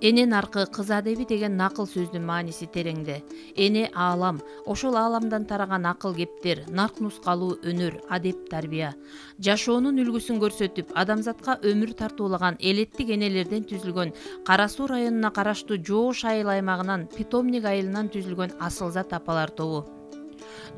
Энен аркы кыз адеби деген накыл сөздүн мааниси тереңде. Эне аалам, ошол ааламдан тараган акыл кептер, нарк нускалуу өнөр, адеп, тарбия. Жашоонун үлгүсүн көрсөтүп, адамзатка өмүр тартуулаган элеттик энелерден түзүлгөн Кара Суу районуна караштуу Жоош айыл аймагынан Питомник айылынан түзүлгөн Асылзат апалар тобу.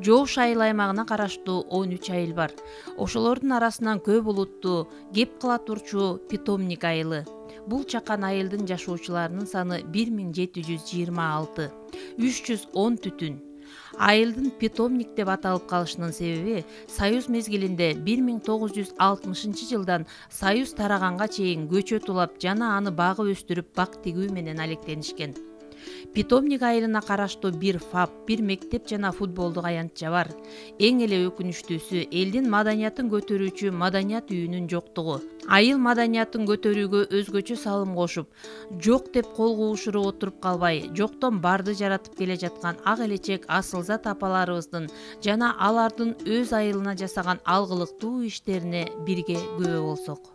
Жоош айыл аймагына караштуу 13 айыл бар. Ошолордун арасынан көп улуттуу, кеп кыла турчу Питомник айылы. Бул чакан айылдын жашоочуларынын саны 1726, 310 түтүн. Айылдын Питомник деп аталып калышынын себеби Союз мезгилинде 1960 жылдан Союз тараганга чейин көчөт улап жана аны багып өстүрүп бак тигүү менен алектенишкен. Питомник айылына караштуу бир ФАП, бир мектеп жана футболдук аянтча бар. Эң эле өкүнүчтүүсү элдин маданиятын көтөрүүчү маданият үйүнүн жоктугу. Айыл маданиятын көтөрүүгө өзгөчө салым кошуп, жок деп кол куушуруп отуруп калбай, жоктон барды жаратып келе жаткан ак элечек Асылзат апаларыбыздын жана алардын өз айылына жасаган алгылыктуу иштерине бирге күбө болсок.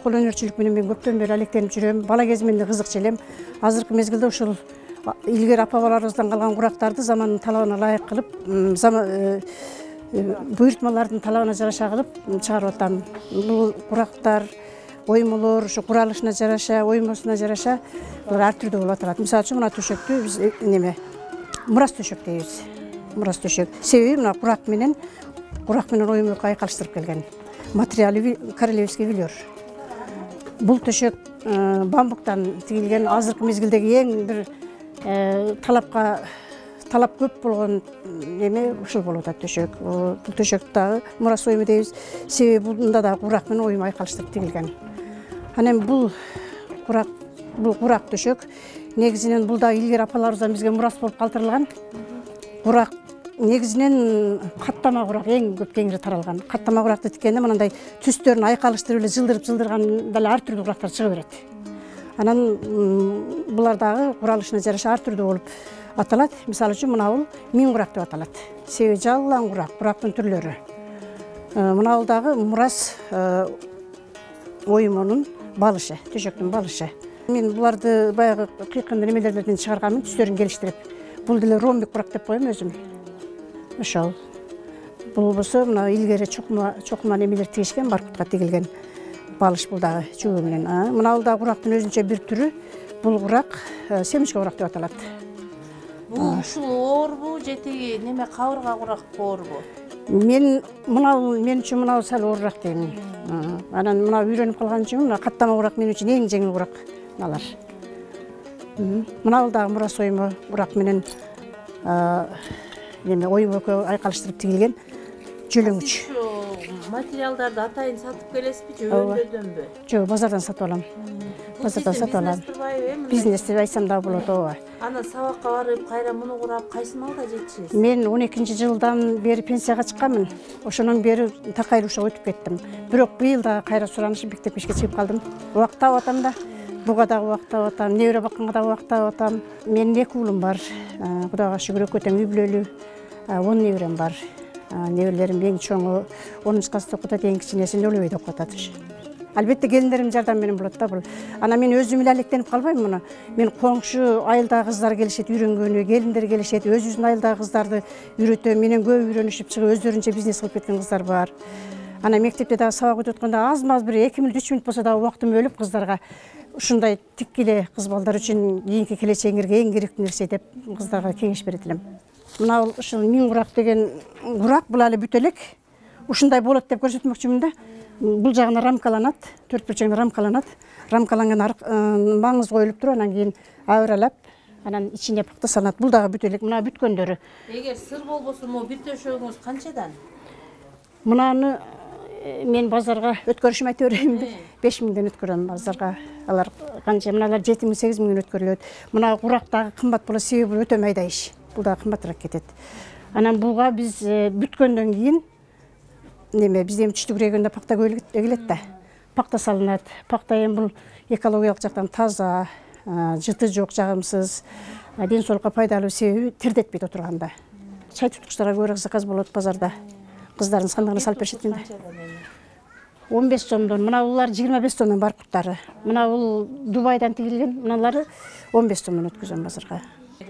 Кол өнөрчүлүк менен мен көптөн бери алектенип жүрөм. Бала кезимден эле кызыкчы элем. Азыркы мезгилде ушул илгери апа-баларыбыздан калган курактарды замандын талабына ылайык кылып, буйртмалардын талабына жараша кылып чыгарып атам. Бул курактар, оймолор, ушу куралышына жараша, оймосуна жараша булар ар түрдүү болуп атат. Мисалы үчүн мына төшөктү биз мурас төшөк дейбиз. Мурас төшөк. Себеби мына курак менен оймолго айкалыштырып келген. Материалы королевский велюр. Бул төшөк бамбуктан тигилген, азыркы мезгилдеги эң бир талап көп болгон неме ушул болуп атат төшөк. Бул төшөк дагы мурас оюму дейбиз. Себеби бунда да курак менен оюм айкалыштырып тигилген. Анан бул курак төшөк негизинен бул да илгери апаларыбыздан бизге мурас болуп калтырылган. Курак негизинен каттама курак эң көп кеңири таралган. Каттама куракты тиккенде мындай түстөрүн айкалыштырып эле жылдырган дал ар түрдүү курактар чыга берет. Анан булар дагы куралышына жараша ар түрдүү болуп аталат. Мисалы үчүн мына бул миң курак деп аталат. Себеби жалаң курактын түрлөрү. Мына бул дагы мурас оюмунун балышы, төшөктүн балышы. Мен буларды баягы кыйкын немелерден чыгарганмын, түстөрүн келиштирип. Бул деле ромбик курак деп коем өзүм. Ошол. Бул болсо мына илгери чокума немелер тигишкен, баркутка тигилген балыш бул дагы чүгү менен. Мына бул дагы курактын өзүнчө бир түрү. Бул курак семичке курак деп аталат. Бул ушул оорбу же тиги неме кабырга курак оорбу? Мен үчүн мына сал оорурак дейм. Анан мына үйрөнүп калган үчүн мына каттама курак мен үчүн эң жеңил курак алар. Мына бул дагы мурас оюму курак менен неме оюм экөө айкалыштырып тигилген жөлөңүч. Материалдарды атайын сатып келесизби же өндөрдөнбү? Жок, базардан сатып алам. Базардан сатып алам. Бизнес деп айтсам да болот, ооба. Ана сабакка барып, кайра муну курап, кайсы малда жетишесиз? Мен 12-жылдан бери пенсияга чыкканмын. Ошондон бери такайрууша өтүп кеттим. Бирок быйыл да кайра суранышып мектепке чыгып калдым. Убакыт таап атам да. Буга дагы убакыт таап атам, небере бакканга дагы убакыт таап атам. Менин 2 уулум бар. Кудайга шүгүр экөө тең үй бүлөлүү. 10 неберем бар. Неберелерим эң чоңу 10-классты окутат, эң кичинеси 0-бейде окутат. Албетте келиндерим жардам менен болот да бул. Ана мен өзүм эле алектенип калбайм муну. Мен коңшу айылдагы кыздар келишет үйрөнгөнү, келиндер келишет, өзүбүздүн айылдагы кыздарды үйрөтөм. Менен көп үйрөнүшүп чыгып өздөрүнчө бизнес кылып кеткен кыздар бар. Ана мектепте дагы сабак өтүп атканда аз-маз бир 2 мүнөт 3 мүнөт болсо дагы убактым өлүп кыздарга ушундай тиккиле кыз балдар үчүн кийинки келечегиңерге эң керектүү нерсе деп кыздарга кеңеш берет элем. Мына ушул миң курак деген курак бул али бүт элек. Ушундай болот деп көрсөтмөкчүмүн да. Бул жагына рамкаланат, 4 бурчагына рамкаланат. Рамкаланган маңыз коюлуп туруп, анан кийин абыралап, анан ичине пакта салынат. Бул дагы бүт элек, мына бүткөндөрү. Эгер сыр болбосо, бир төшөгүңүз канчадан? Мынаны мен базарга өткөрүшүм айта берейинби? 5000ден өткөрөм базарга. Алар канча? Мыналар 7000-8000 өткөрүлөт. Мына курак дагы кымбат болот, себеби өтө майда иш. Бул дагы кымбатыраак кетет. Анан буга биз бүткөндөн кийин неме бизде түштүгүрөгөндө пакта эгилет да. Пакта салынат. Пакта эми бул экологиялык жактан таза, жыты жок, жагымсыз, ден соолукка пайдалуу, себеби тердетпейт отурганда. Чай туткучтарга көбүрөөк заказ болот базарда. Кыздардын сандыгына салып беришет да. 15 сомдон, мына булар 25 сомдон баркуттары. Мына бул Дубайдан тигилген, мыналары 15 сомдон өткөзөм базарга.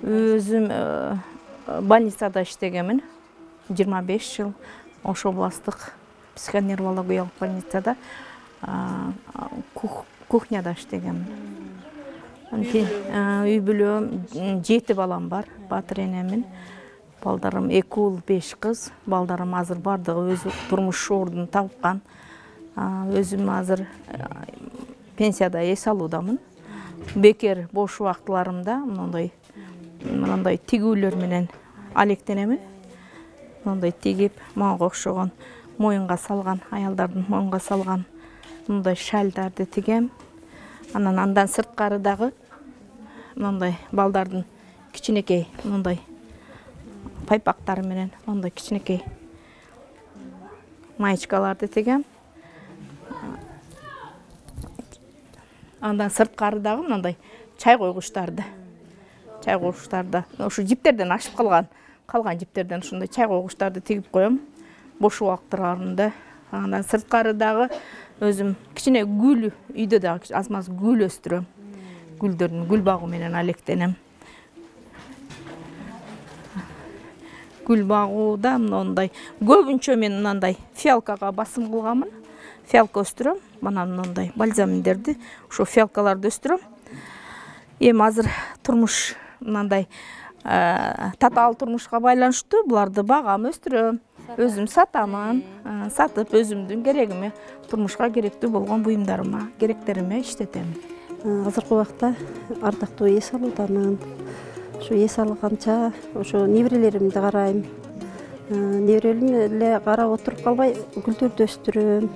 Өзүм больницада иштегенмин 25 жыл. Ош областык психоневрологиялык больницада кухняда иштегенмин. Үй бүлөм 7 балам бар, батыр энемин. Балдарым 2 уул 5 кыз. Балдарым азыр бардыгы өзү турмуш ордун тапкан. Өзүм азыр пенсияда эс алуудамын. Бекер бош убактыларымда мындай тигүүлөр менен алектенемин. Мындай тигип, мага окшогон моюнга салган, аялдардын моюнга салган мындай шальдарды тигем. Андан сырткары дагы мындай балдардын кичинекей мындай пайпактары менен мындай кичинекей маечкаларды тигем. Андан сырткары дагы мындай чай койгучтарды. Ошу жиптерден ашып калган жиптерден ушундай чай койгучтарды тигип коем. Бош убактыларымда. Андан сырткары дагы өзүм кичине гүл үйдө дагы аз-маз гүл өстүрөм. Гүлдөрдүн гүл багуу менен алектенем. Гүл багууда мындай көбүнчө мен мындай фиалкага басым кылганмын. Фиалка өстүрөм. Мына мындай бальзаминдерди, ошо фиалкаларды өстүрөм. Эми азыр турмуш мындай татаал турмушка байланыштуу буларды багам, өстүрөм. Өзүм сатамын, сатып өзүмдүн керегиме, турмушка керектүү болгон буюмдарыма, керектериме иштетем. Азыркы убакта ардактуу эс алуудамын. Ошо эс алганча ошо неберелеримди карайм. Неберелерим эле карап отуруп калбай гүлдөрдү өстүрөм.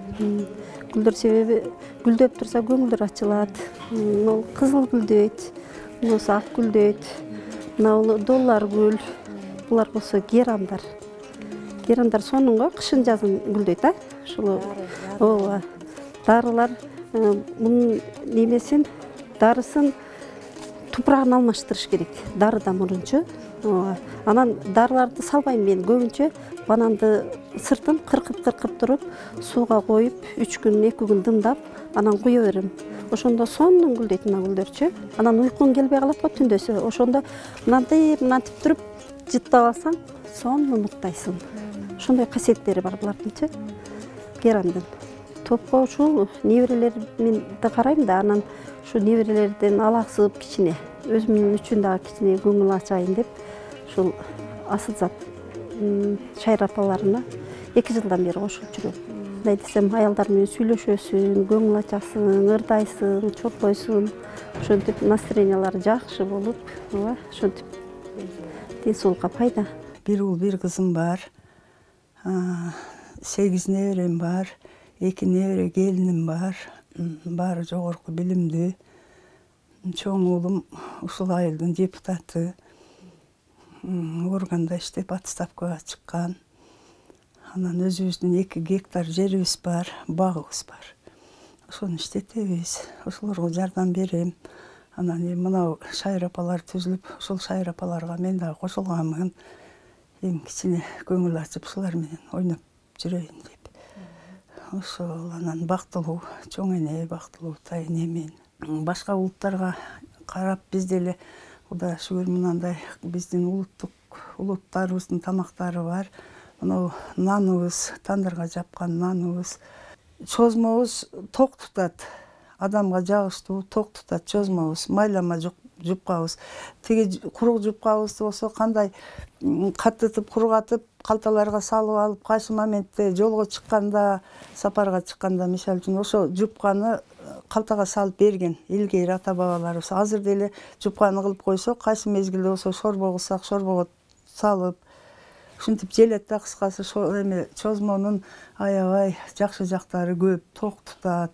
Гүлдөр себеби гүлдөп турса көңүлдөр ачылат. Кызыл гүлдөйт, болсо ак гүлдөйт. Мына доллар гүл, булар болсо герандар. Герандар сонунго кышын жазын гүлдөйт, ошол ооба. Дарылар мунун немесин, дарысын тупрагын алмаштырыш керек. Дарыдан мурунчу. Анан дарыларды салбайм мен көбүнчө бананды сыртын кыркып туруп, сууга коюп, 3 күн, 2 күн дымдап, анан куя берем. Ошондо сонун гүлдөйт мына гүлдөрчү. Анан уйкуң келбей калат го түндөсү. Ошондо мынантип туруп жыттап алсаң, сонун уктайсың. Ошондой касиеттери бар булардынчы. Герандын. Топко ушул неберелеримди карайм да, анан ушу неберелерден алаксып кичине, өзүмдүн үчүн дагы кичине көңүл ачайын деп, ушул асыл зат шайыр апаларына 2 жылдан бери кошулуп жүрөм. Мындай десем, аялдар менен сүйлөшөсүн, көңүл ачасың, ырдайсың, чоркойсуң. Ошентип настроениялары жакшы болуп, ошентип ден соолукка пайда. Bir ul, bir kızım var. 8 nevrem var. 2 nevre gelinim var. Bari жогорку bilimdi. Çoğun oğlum ушул айылдын депутаты. Органда иштеп отставкага чыккан. Анан өзүбүздүн 2 гектар жерибиз бар, багыбыз бар. Ошону иштетебиз. Ошолорго жардам берем. Анан мына шайыр апалар түзүлүп, ошол шайыр апаларга мен дагы кошулганмын. Кичине көңүл ачып, ушулар менен ойноп жүрөйүн деп. Ошол анан бактылуу, чоң эне, бактылуу тайын эмен. Башка улуттарга карап биз деле Кудайга шүгүр мынандай биздин улуттарыбыздын тамактары бар. Мына наныбыз, тандырга жапкан наныбыз. Чозмобуз ток тутат. Адамга жагыштуу ток тутат чозмобуз. Майлама жупкабыз. Тиги курук жупкабызды болсо кандай каттытып, кургатып, калталарга салып алып, кайсы моментте жолго чыкканда, сапарга чыкканда, мисалы үчүн ошо жупканы калтага салып берген илгери ата бабаларыбыз. Азыр деле жупканы кылып койсо, кайсы мезгилде болсо шорбо кылсак, шорбого салып, ушинтип желет да. Кыскасы эме чозмонун аябай жакшы жактары көп, ток тутат.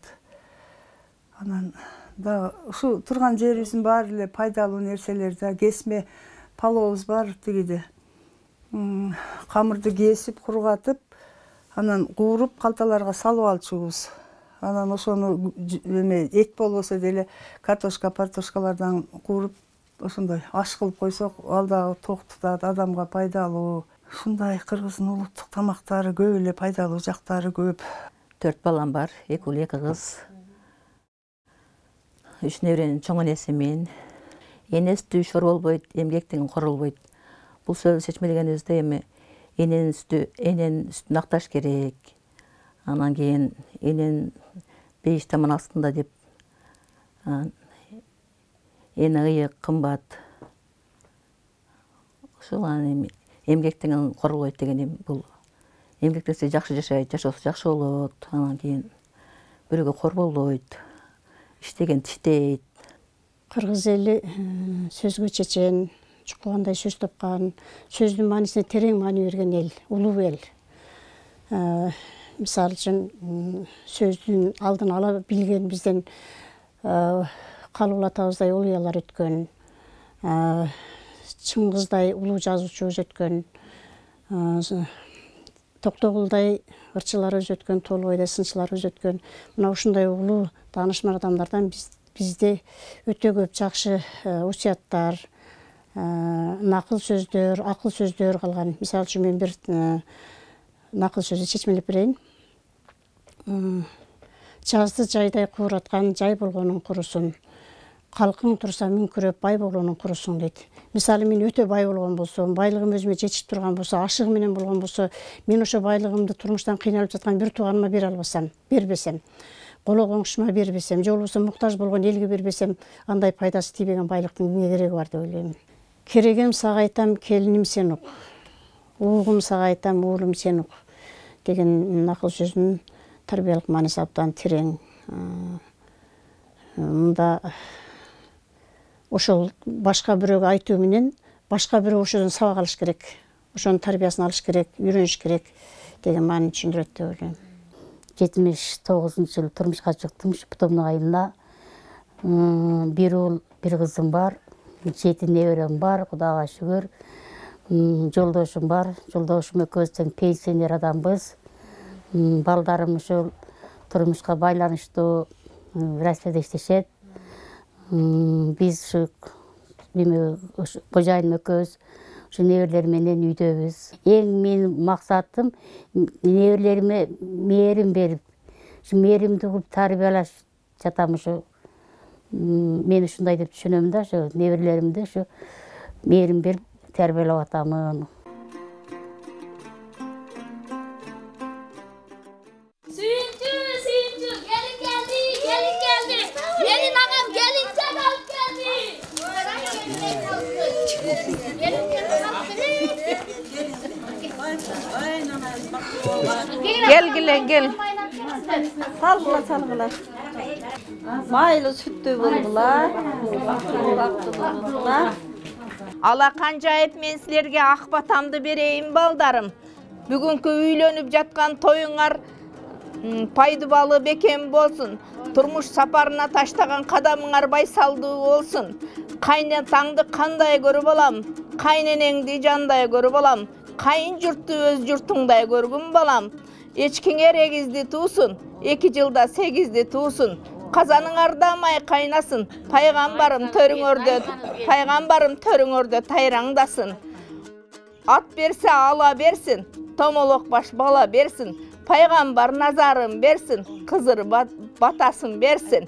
Анан да ушу турган жерибиздин баары эле пайдалуу нерселер да. Кесме палообуз бар тигиде. Камырды кесип, кургатып, анан кууруп, калталарга салып алчубуз. Анан ошону эме эт болбосо деле картошка, картошкалардан кууруп, ошондой аш кылып койсок, ал дагы ток тутат, адамга пайдалуу. Ушундай кыргыздын улуттук тамактары көп эле, пайдалуу жактары көп. 4 балам бар, 2 уул, 2 кыз. 3 небренин чоң энеси мен. Эне сүтү шор болбойт, эмгектен корулбойт. Бул сөздү чечмелегенибизде эми эненин сүтүн акташ керек. Анан кийин эненин бейиш таман астында деп эне ыйык, кымбат. Ошол эми эмгектен корулбойт деген бул. Эмгектесе жакшы жашайт, жашоосу жакшы болот. Анан кийин бирөөгө кор болбойт. Иштеген тиштейт. Кыргыз эли сөзгө чечен, чуккандай сөз тапкан, сөздүн маанисине терең маани берген эл, улуу эл. Мисалы үчүн сөздүн алдын ала билген бизден Калыбул атабыздай олуялар өткөн, Чыңгыздай улуу жазуучубуз өткөн, Токтогулдай ырчыларыбыз өткөн, Толубойдай сынчыларыбыз өткөн. Мына ушундай улуу таанышман адамдардан бизде өтө көп жакшы усияттар, накыл сөздөр, акыл сөздөр калган. Мисалы үчүн мен бир накыл сөзү чечмелеп берейин. Жазды жайдай куураткан жай болгонун курусун. Калкың турса мүңкүрөп бай болгонун курусуң дейт. Мисалы мен өтө бай болгон болсом, байлыгым өзүмө жетип турган болсо, ашыгы менен болгон болсо, мен ошо байлыгымды турмуштан кыйналып жаткан бир тууганыма бере албасам, бербесем, коло коңшума бербесем, же болбосо муктаж болгон элге бербесем, андай пайдасы тийбеген байлыктын эмне кереги бар деп ойлойм. Керегем сага айтам, келиним сен ук. Уугум сага айтам, уулум сен ук деген накыл сөзүнүн тарбиялык мааниси абдан терең. Мында ошол башка бирөөгө айтуу менен башка бирөө ошодон сабак алыш керек, ошонун тарбиясын алыш керек, үйрөнүш керек деген маанини түшүндүрөт деп ойлойм. 79-жыл турмушка чыктым, Шыптомнук айылына. Бир уул, бир кызым бар, 7 неберем бар, Кудайга шүгүр. Жолдошум бар, жолдошум экөөбүз тең пенсионер адамбыз. Балдарым ушул турмушка байланыштуу Россияда иштешет. Биз ушу кожайыным экөөбүз ушу неберелер менен үйдөбүз. Эң менин максатым неберелериме мээрим берип, ушу мээримди кылып тарбиялаш жатам. Ушу мен ушундай деп түшүнөм да, ушу неберелеримди ушу мээрим берип тарбиялап атамын. Gel. Salgıla. Maylı süttü buldular. Alakan jayıp men sizlerge akbatamdı bereyim baldarım. Bugünkü üylönüp jatkan toyuңар пайдыбалы бекем болсун. Турмуш сапарына таштаган кадамыңар байсалдуу болсун. Кайнатаңды кандай көрүп алам, кайненеңди жандай көрүп алам, кайын журтту өз журтуңдай көргүн балам. Эчкиңер эгизди туусун, 2 жылда 8'di туусун. Kazanın ardamay kaynasın, paygambarım törüngörde tayrandasın. At berse ala bersin, tomolok baş bala bersin, paygambar nazarın bersin, kızır batasın bersin.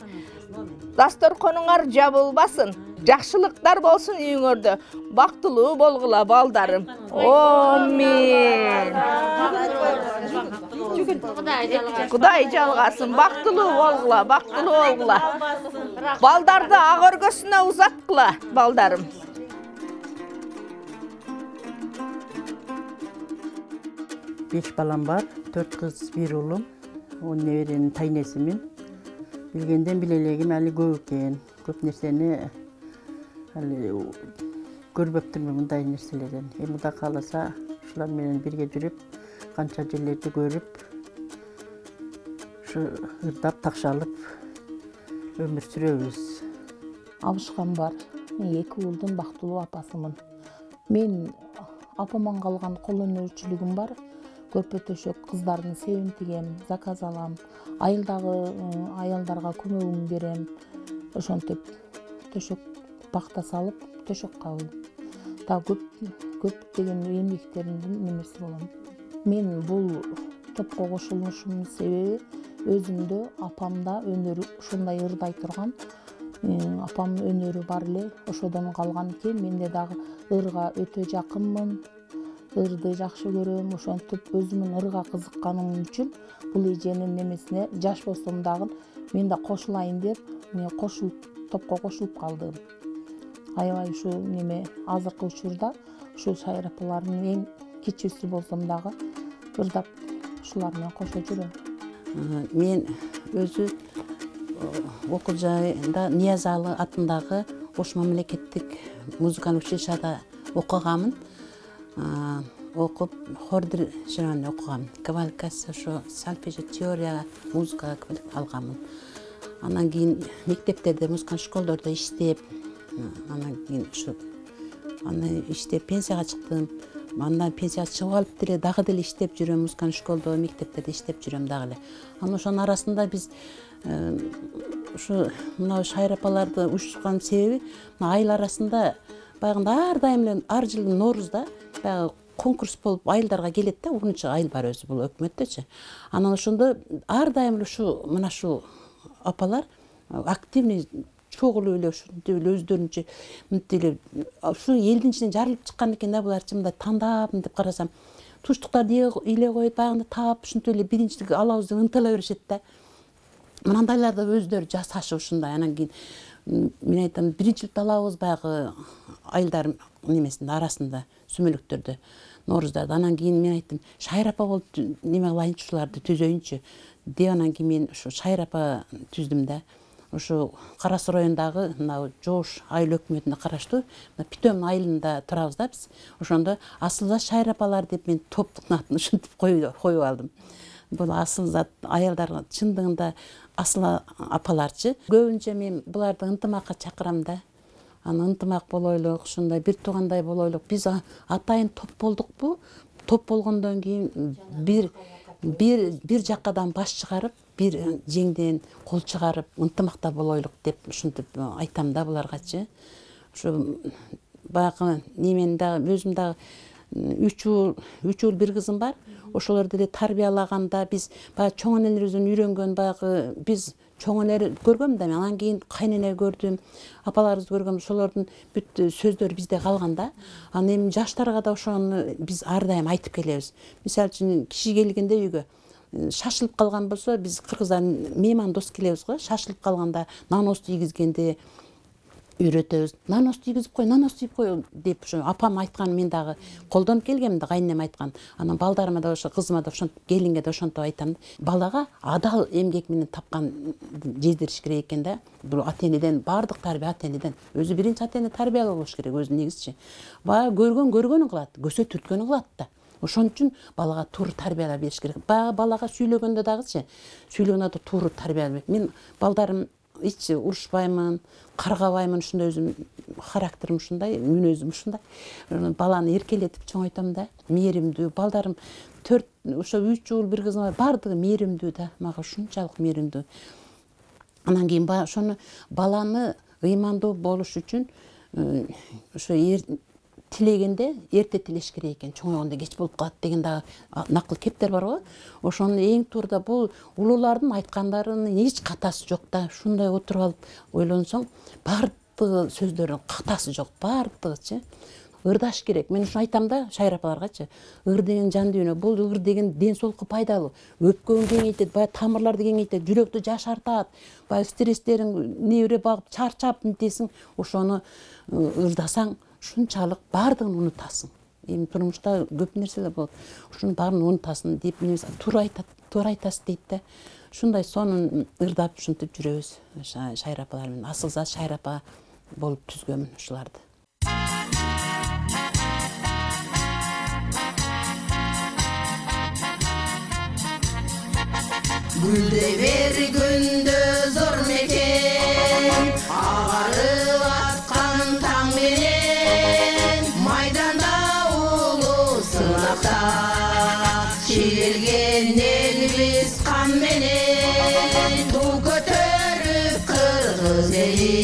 Dastorkonuңар jabılbasın, жақшылықтар болсын үйіңөрдө, бактылуу болгула балдарым. Амин. Кудай жалгасын, бактылуу болгула. Балдарды ак өргөсүнө узаткыла, балдарым. Beş balam var, 4 kız, 1 oğlum. O neverenin taynesimin. Bilgenden bilelegim ali көп eкен. Көп nerseni көрбөп турмун мындай нерселерден. Мында кааласа ушулар менен бирге жүрүп, канча жерлерди көрүп, ушу ырдап, такшалып өмүр сүрөбүз. Абышкам бар. Мен 2 уулдун бактылуу апасымын. Мен апаман калган кол өнөрчүлүгүм бар. Көрпө төшөк кыздардын себин тигем, заказ алам. Аялдарга көмөгүм берем. Ошентип төшөк бакта салып, төшөк кабыл. Та көп деген эмгектеримдин немеси болом. Мен бул топко кошулушумдун себеби өзүмдө апамда өнөрү ушундай ырдай турган. Апам өнөрү бар эле, ошодон калган экен. Менде дагы ырга өтө жакынмын. Ырды жакшы көрөм, ошентип өзүмүн ырга кызыкканым үчүн бул эженин немесине жаш болсом дагы мен да кошулайын деп, мен топко кошулуп калдым. Аябай ушу неме азыркы учурда ушу шайыр апалардын эң кичүүсү болсом дагы ырдап ушулар менен кошо жүрөм. Мен өзү окуу жайында Ниязалы атындагы Ош мамлекеттик музыкалык училищада окуганмын. Окуп хор дирижерин окугам. Квалификация ошо сальфеджи, теория, музыка алганмын. Анан кийин мектептерде, музыкалык школдордо иштеп, анан кийин иштеп пенсияга чыктым. Андан пенсияга чыгып алып деле дагы деле иштеп жүрөм, музыкалык школдо, мектептерде иштеп жүрөм дагы эле. Анан ошонун арасында биз ушу мына шайыр апаларды уюштурган себеби айыл арасында баягында ар дайым эле ар жылы Ноорузда баягы конкурс болуп айылдарга келет да, 10 айыл бар өзү бул өкмөттөчү. Анан ошондо ар дайым мына ушул апалар активный чогулуп эле ушинтип эле өздөрүнчө мынтип эле ушу элдин ичинен жарылып чыккан экен да, буларчы мындай тандап мынтип карасам туштуктарды иле коюп баягында таап ушинтип эле биринчилик алабыз деп ынтала беришет да. Мынандайларды өздөрү жасашып ушундай. Анан кийин мен айтам, биринчиликти алабыз баягы айылдар немесинде арасында, сүмөлүктөрдө, Нооруздарда. Анан кийин мен айттым, шайыр апа болуп неме кылайынчы, ушуларды түзөйүнчү деп, анан кийин мен ушу шайыр апа түздүм да. ушу Кара Суу районундагы мына Жоош айыл өкмөтүнө караштуу Питөм айылында турабыз да биз. Ошондо Асылзат шайыр апалар деп мен топтун атын ушинтип коюп алдым. Бул Асылзат аялдар чындыгында асыл апаларчы. Көбүнчө мен буларды ынтымакка чакырам да. Аны ынтымак болойлук, ушундай бир туугандай болойлук. Биз атайын топ болдукпу? Топ болгондон кийин бир жаккадан баш чыгарып, бир жеңден кол чыгарып, ынтымакта болойлук деп ушинтип айтам да буларгачы. Ушу баягы немен дагы өзүм дагы 3 уул бир кызым бар. Ошолорду деле тарбиялаганда биз баягы чоң энелерибизден үйрөнгөн баягы биз чоң эне көргөм да мен, анан кийин кайнене көрдүм, апаларыбызды көргөм, ошолордун бүт сөздөрү бизде калган да. Анан эми жаштарга да ошону биз ар дайым айтып келебиз. Мисалы үчүн киши келгенде үйгө шашылып калган болсо, биз кыргыздар мейман дос келебиз го, шашылып калганда наноз тийгизгенде үйрөтөбүз. Наноз тийгизип кой, наноз тийип кой деп ошо апам айткан мен дагы колдонуп келгем да, кайненем айткан. Анан балдарыма да ошо кызыма да ошентип, келинге да ошентип айтам. Балага адал эмгек менен тапкан жездириш керек экен да. Бул ата-энеден, бардык тарбия ата-энеден. Өзү биринчи ата-эне тарбиялоо болуш керек, өзү негизчи. Баягы көргөнүн кылат, көсө түрткөнүн кылат да. Ошон үчүн балага туура тарбиялап бериш керек. Баягы балага сүйлөгөндө дагычы, сүйлөгөндө да туура тарбиялап. Мен балдарым ич урушпаймын, каргабаймын, ушундай өзүм характерим ушундай, мүнөзүм ушундай. Баланы эркелетип чоңойтом да, мээримдүү. Балдарым 4, ошо 3 уул бир кызым бар, бардыгы мээримдүү да, мага ушунчалык мээримдүү. Анан кийин ошону баланы ыймандуу болуш үчүн ошо тилегенде эрте тилеш керек экен, чоңойгондо кеч болуп калат деген дагы накыл кептер бар го. Ошону эң турда бул улуулардын айткандарынын эч катасы жок да. Ушундай отуруп алып ойлонсоң, бардыгы сөздөрүнүн катасы жок, бардыгычы. Ырдаш керек. Мен ушуну айтам да шайыр апаларгачы. Ыр деген жан дүйнө, бул ыр деген ден соолукка пайдалуу. Өпкөнү кеңейтет, баягы тамырларды кеңейтет, жүрөктү жашартат. Баягы стресстериң небре багып чарчап нетесиң, ошону ырдасаң ушунчалык бардыгын унутасың. Эми турмушта көп нерселер болот. Ушунун баарын унутасың деп менен туура айтасыз дейт да. Ушундай сонун ырдап ушинтип жүрөбүз. Шайыр апалар менен Асылзат шайыр апа болуп түзгөнмүн ушуларды. Гүлдей бер күндө зор мекен, агарып аткан таң менен, майданда улуу сынакта, чийилген элибиз кан менен, ту көтөрүп кыргыз эли,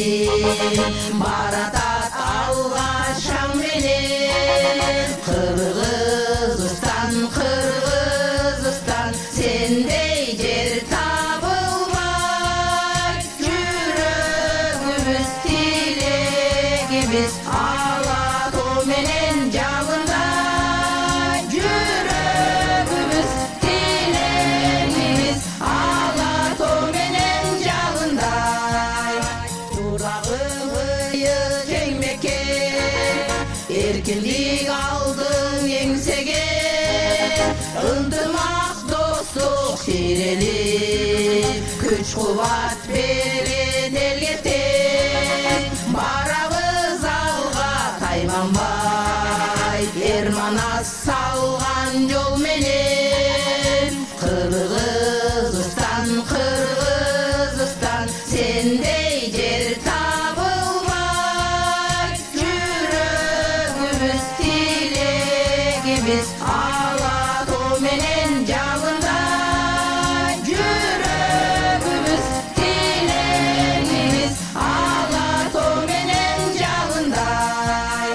баратат алга шаң менен, Кыргызстан, Кыргызстан, сендей Ала менен жалындай, жүрөгүбүз тилегибиз, ала менен жалындай. Турагың ыйык кең мекен, эркиндик алдың эңсеге, ынтымак достук шиелип, күч кубат берген элге тең. Тайманбай, Ерманас салган жол менен, Кыргызстан, Кыргызстан, сендей жер табылбай, жүрөгүбүз тилегибиз, ала менен жалындай, жүрөгүбүз тилегибиз, ала менен жалындай.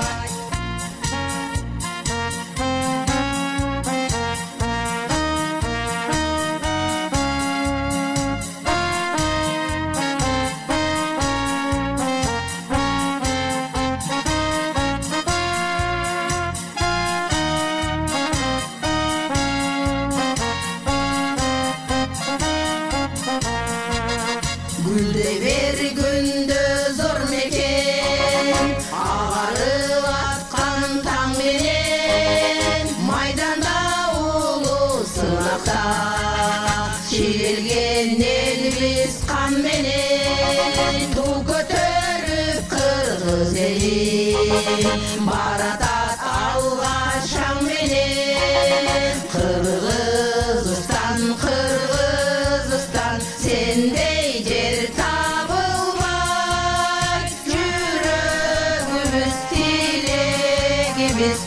ту көтөрүп кыргыз эли баратат алга шаң менен Кыргызстан Кыргызстан сендей жер табылбай жүрөгүбүз тилегибиз